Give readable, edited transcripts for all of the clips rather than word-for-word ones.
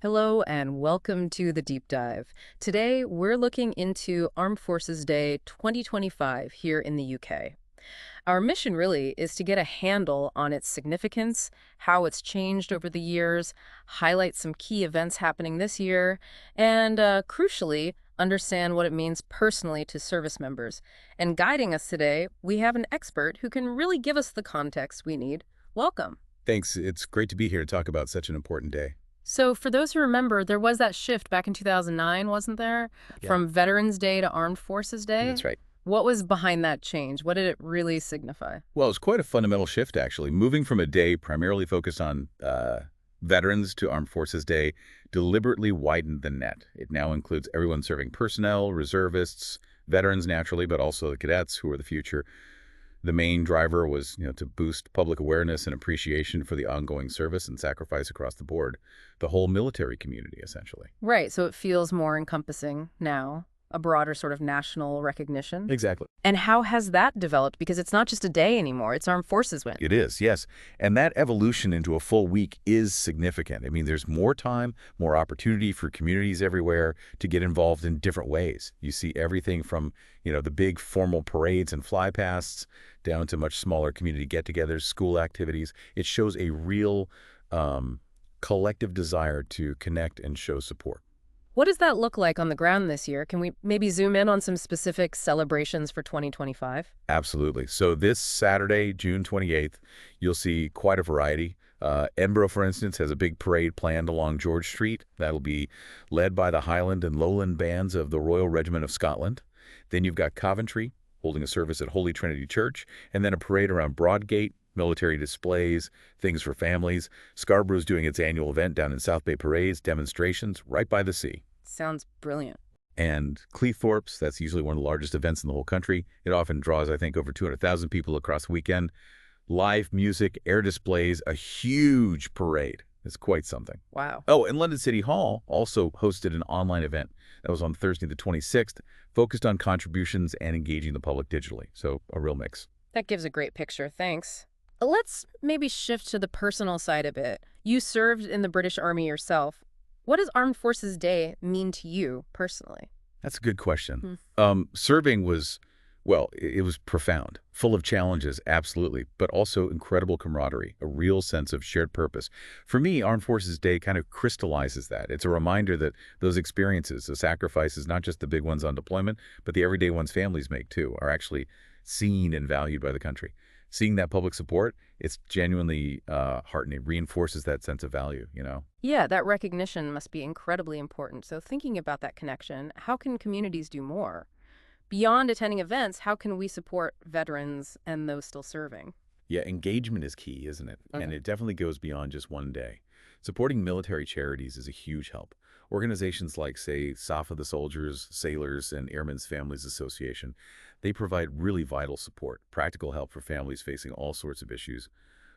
Hello and welcome to the Deep Dive. Today, we're looking into Armed Forces Day 2025 here in the UK. Our mission really is to get a handle on its significance, how it's changed over the years, highlight some key events happening this year, and crucially, understand what it means personally to service members. And guiding us today, we have an expert who can really give us the context we need. Welcome. Thanks. It's great to be here to talk about such an important day. So, for those who remember, there was that shift back in 2009, wasn't there? Yeah, From Veterans Day to Armed Forces Day? that's right. What was behind that change? What did it really signify? Well, it's quite a fundamental shift, actually. Moving from a day primarily focused on veterans to Armed Forces Day deliberately widened the net. It now includes everyone serving personnel, reservists, veterans naturally, but also the cadets who are the future. The main driver was, to boost public awareness and appreciation for the ongoing service and sacrifice across the board, the whole military community, essentially. Right, so it feels more encompassing now, a broader sort of national recognition. Exactly. And how has that developed? Because it's not just a day anymore, it's Armed Forces Week. It is, yes. And that evolution into a full week is significant. I mean, there's more time, more opportunity for communities everywhere to get involved in different ways. You see everything from, the big formal parades and flypasts down to much smaller community get-togethers, school activities. It shows a real collective desire to connect and show support. What does that look like on the ground this year? Can we maybe zoom in on some specific celebrations for 2025? Absolutely. So this Saturday, June 28th, you'll see quite a variety. Edinburgh, for instance, has a big parade planned along George Street. That'll be led by the Highland and Lowland bands of the Royal Regiment of Scotland. Then you've got Coventry holding a service at Holy Trinity Church, and then a parade around Broadgate, military displays, things for families. Scarborough's doing its annual event down in South Bay Parades, demonstrations right by the sea. Sounds brilliant. And Cleethorpes, that's usually one of the largest events in the whole country. It often draws, I think, over 200,000 people across the weekend. Live music, air displays, a huge parade. It's quite something. Wow. Oh, and London City Hall also hosted an online event that was on Thursday the 26th, focused on contributions and engaging the public digitally. So a real mix. That gives a great picture, thanks. Let's maybe shift to the personal side a bit. You served in the British Army yourself. What does Armed Forces Day mean to you personally? That's a good question. Serving was, well, it was profound, full of challenges, absolutely, but also incredible camaraderie, a real sense of shared purpose. For me, Armed Forces Day kind of crystallizes that. It's a reminder that those experiences, the sacrifices, not just the big ones on deployment, but the everyday ones families make too, are actually seen and valued by the country. Seeing that public support, it's genuinely heartening, reinforces that sense of value. Yeah, that recognition must be incredibly important. So thinking about that connection, how can communities do more? Beyond attending events, how can we support veterans and those still serving? Yeah, engagement is key, isn't it? And Okay. it definitely goes beyond just one day. Supporting military charities is a huge help. Organizations like, say, SAFA the Soldiers, Sailors, and Airmen's Families Association, they provide really vital support, practical help for families facing all sorts of issues.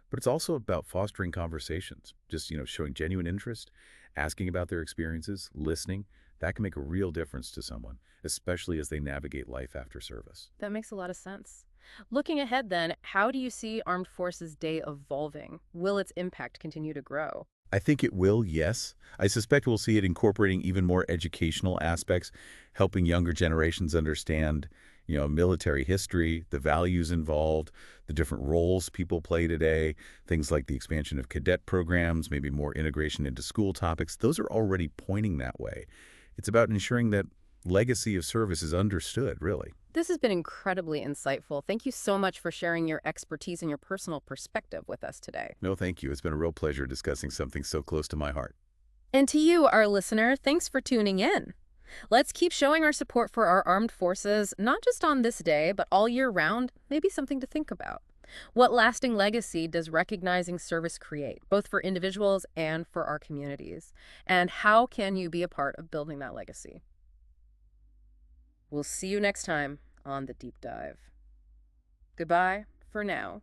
But it's also about fostering conversations, just, showing genuine interest, asking about their experiences, listening. That can make a real difference to someone, especially as they navigate life after service. That makes a lot of sense. Looking ahead then, how do you see Armed Forces Day evolving? Will its impact continue to grow? I think it will, yes. I suspect we'll see it incorporating even more educational aspects, helping younger generations understand, military history, the values involved, the different roles people play today, things like the expansion of cadet programs, maybe more integration into school topics. Those are already pointing that way. It's about ensuring that legacy of service is understood, really. This has been incredibly insightful. Thank you so much for sharing your expertise and your personal perspective with us today. No, thank you. It's been a real pleasure discussing something so close to my heart. And to you, our listener, thanks for tuning in. Let's keep showing our support for our armed forces, not just on this day, but all year round. Maybe something to think about. What lasting legacy does recognizing service create, both for individuals and for our communities? And how can you be a part of building that legacy? We'll see you next time on The Deep Dive. Goodbye for now.